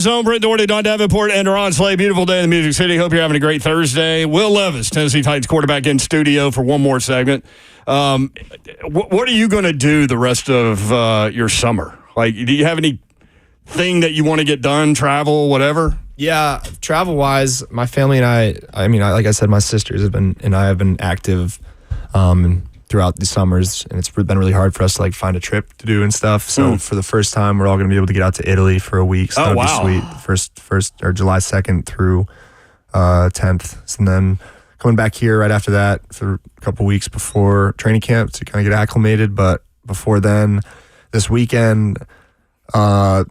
Zone, Brent Doherty, Don Davenport, and Ron Slay. Beautiful day in the Music City. Hope you're having a great Thursday. Will Levis, Tennessee Titans quarterback, in studio for one more segment. What are you going to do the rest of your summer? Like, do you have anything that you want to get done, travel, whatever? Yeah, travel-wise, my family and I mean, like I said, my sisters have been active throughout the summers, and it's been really hard for us to like find a trip to do and stuff. So for the first time, we're all going to be able to get out to Italy for a week. So that'll be sweet. First or July 2nd through 10th, and then coming back here right after that for a couple weeks before training camp to kind of get acclimated. But before then, this weekend or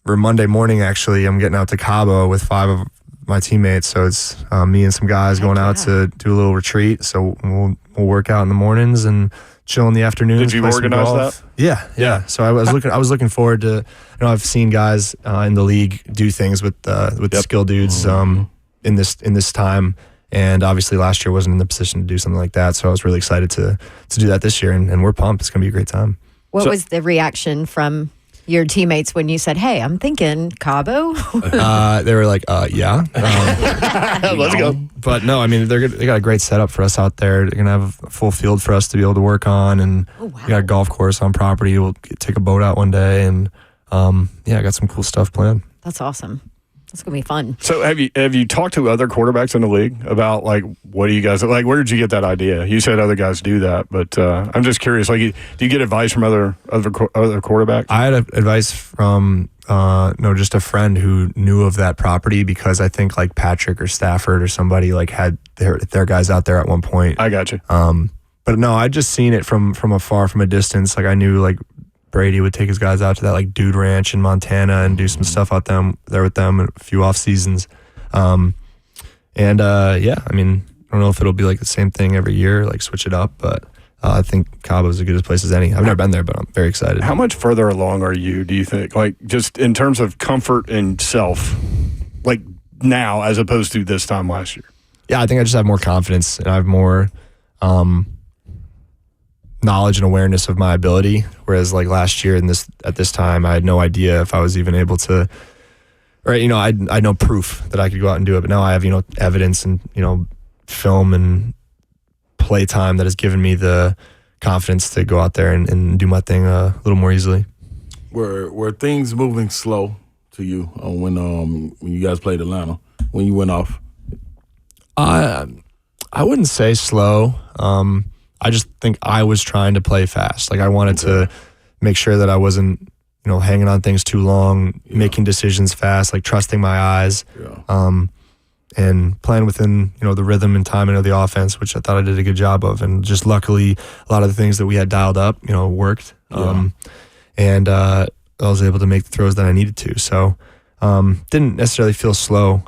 Monday morning, actually, I'm getting out to Cabo with 5 of my teammates. So it's me and some guys going out to do a little retreat. So we'll work out in the mornings and chill in the afternoons. Did you organize that? Yeah. So I was looking forward to. I've seen guys in the league do things with the skill dudes in this time, and obviously last year wasn't in the position to do something like that. So I was really excited to do that this year, and we're pumped. It's gonna be a great time. What was the reaction from your teammates when you said, "Hey, I'm thinking Cabo"? They were like, "Yeah, let's go." But no, I mean, they got a great setup for us out there. They're gonna have a full field for us to be able to work on, and we got a golf course on property. We'll take a boat out one day, and I got some cool stuff planned. That's awesome. It's gonna be fun. So have you talked to other quarterbacks in the league about like what do you guys like? Where did you get that idea? You said other guys do that, but I'm just curious. Like, do you get advice from other quarterbacks? I had advice from just a friend who knew of that property because I think like Patrick or Stafford or somebody like had their guys out there at one point. I got you. But no, I'd just seen it from afar, from a distance. Like I knew like Brady would take his guys out to that like dude ranch in Montana and do some stuff out there with them, a few off seasons. I mean, I don't know if it'll be like the same thing every year, like switch it up, but I think Cabo is as good a place as any. I've never been there, but I'm very excited. How much further along are you, do you think? Like just in terms of comfort and self, like now as opposed to this time last year? Yeah, I think I just have more confidence and I have more knowledge and awareness of my ability, whereas like last year at this time I had no idea if I was even able to, or I had no proof that I could go out and do it, but now I have evidence and film and play time that has given me the confidence to go out there and do my thing a little more easily. Were things moving slow to you when you guys played Atlanta, when you went off? I wouldn't say slow. I just think I was trying to play fast. Like I wanted to make sure that I wasn't, hanging on things too long, making decisions fast, like trusting my eyes, and playing within, the rhythm and timing of the offense, which I thought I did a good job of. And just luckily, a lot of the things that we had dialed up, worked. And I was able to make the throws that I needed to. So didn't necessarily feel slow,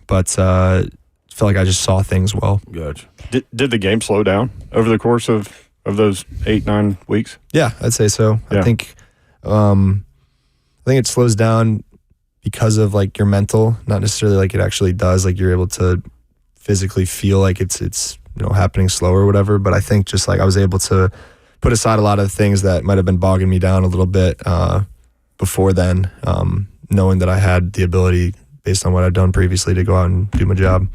but felt like I just saw things well. Gotcha. Did the game slow down over the course of those 8-9 weeks? Yeah, I'd say so. Yeah. I think it slows down because of like your mental, not necessarily like it actually does. Like you're able to physically feel like it's happening slower or whatever. But I think just like I was able to put aside a lot of things that might have been bogging me down a little bit before then, knowing that I had the ability based on what I'd done previously to go out and do my job.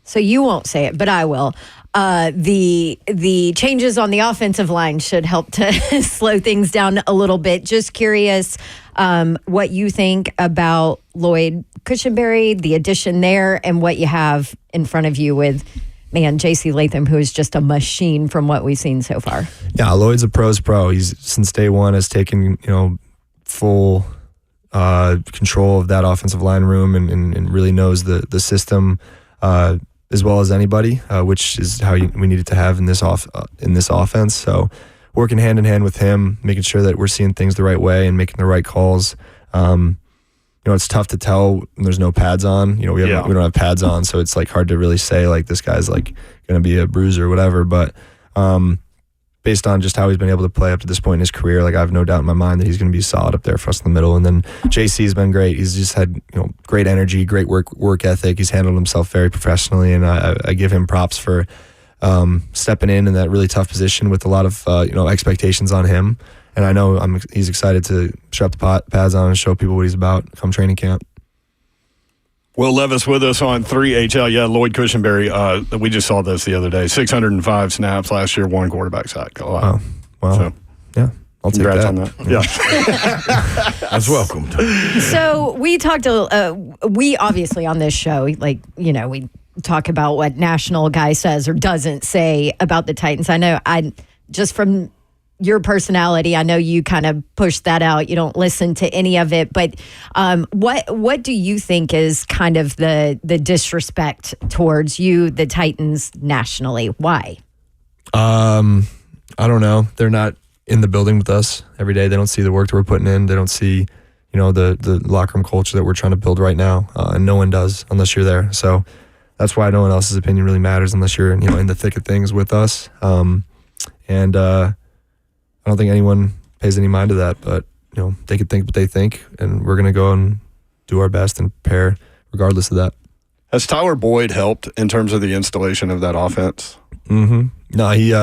So you won't say it, but I will. The changes on the offensive line should help to slow things down a little bit. Just curious what you think about Lloyd Cushenberry, the addition there, and what you have in front of you with, J.C. Latham, who is just a machine from what we've seen so far. Yeah, Lloyd's a pro's pro. He's since day one has taken full control of that offensive line room and really knows the system as well as anybody, which is how we needed to have in this offense. So working hand in hand with him, making sure that we're seeing things the right way and making the right calls. It's tough to tell when there's no pads on. We don't have pads on, so it's like hard to really say like this guy's like going to be a bruiser or whatever. But based on just how he's been able to play up to this point in his career, like I have no doubt in my mind that he's going to be solid up there for us in the middle. And then JC's been great. He's just had great energy, great work ethic. He's handled himself very professionally, and I give him props for stepping in that really tough position with a lot of expectations on him. and I know he's excited to strap the pads on and show people what he's about come training camp. Will Levis with us on 3HL. Yeah, Lloyd Cushenberry. We just saw this the other day. 605 snaps last year, 1 quarterback sack. Wow. So, yeah. I'll take congrats that. on that. Yeah. That's welcome. So we talked, we obviously on this show, like, you know, we talk about what national guy says or doesn't say about the Titans. I know just from your personality, I know you kind of push that out. You don't listen to any of it. But what do you think is kind of the disrespect towards you, the Titans, nationally? Why? I don't know. They're not in the building with us every day. They don't see the work that we're putting in. They don't see, you know, the locker room culture that we're trying to build right now. And no one does unless you're there. So that's why no one else's opinion really matters unless you're, you know, in the thick of things with us. And I don't think anyone pays any mind to that, but, you know, they could think what they think, and we're going to go and do our best and prepare regardless of that. Has Tyler Boyd helped in terms of the installation of that offense? Mm-hmm. No, he,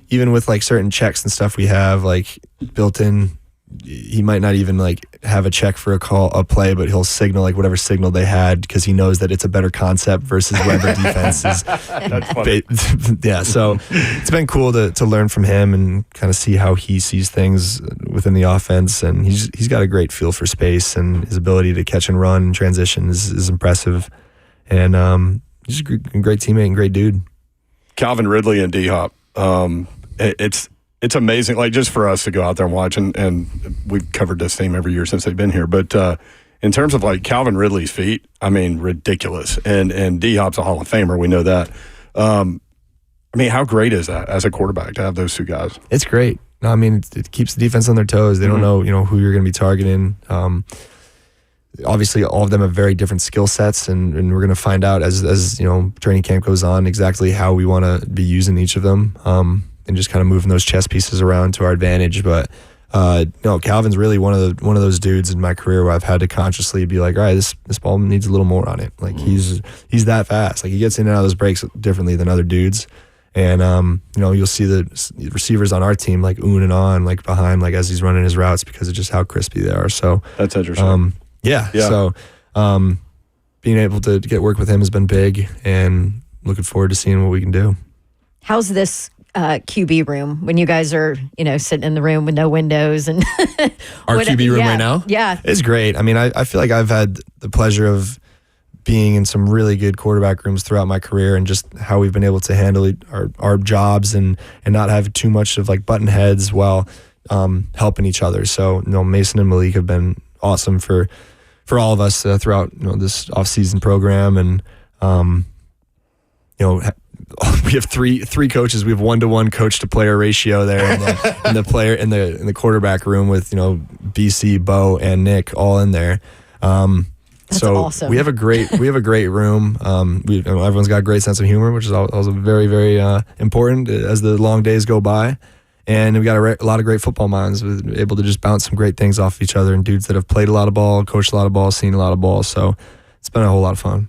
even with like certain checks and stuff we have like built in, he might not even like have a check for a play, but he'll signal like whatever signal they had because he knows that it's a better concept versus whatever defense is. That's funny. Yeah, so it's been cool to learn from him and kind of see how he sees things within the offense. And he's got a great feel for space, and his ability to catch and run and transition is impressive. And he's a great teammate and great dude. Calvin Ridley and D-Hop. It's amazing, like just for us to go out there and watch, and we've covered this team every year since they've been here. But in terms of like Calvin Ridley's feet, I mean, ridiculous. And D-Hop's a Hall of Famer, we know that. I mean, how great is that as a quarterback to have those two guys? It's great. No, I mean, it keeps the defense on their toes. They don't know, you know, who you're going to be targeting. Obviously, all of them have very different skill sets, and we're going to find out as you know, training camp goes on exactly how we want to be using each of them. And just kind of moving those chess pieces around to our advantage. But no, Calvin's really one of those dudes in my career where I've had to consciously be like, all right, this ball needs a little more on it. Like he's that fast. Like he gets in and out of those breaks differently than other dudes. And you know, you'll see the receivers on our team like and on, like behind, like as he's running his routes because of just how crispy they are. So that's interesting. Yeah. So being able to get work with him has been big, and looking forward to seeing what we can do. How's this QB room when you guys are, you know, sitting in the room with no windows and our QB room right now? Yeah. It's great. I mean, I feel like I've had the pleasure of being in some really good quarterback rooms throughout my career, and just how we've been able to handle our jobs and not have too much of like button heads while helping each other. So, you know, Mason and Malik have been awesome for all of us throughout, you know, this off-season program. And you know, we have three coaches. We have 1-to-1 coach to player ratio there in the quarterback room with, you know, BC, Bo, and Nick all in there. That's so awesome. we have a great room. Everyone's got a great sense of humor, which is also very, very important as the long days go by. And we got a lot of great football minds, able to just bounce some great things off each other, and dudes that have played a lot of ball, coached a lot of ball, seen a lot of ball. So it's been a whole lot of fun.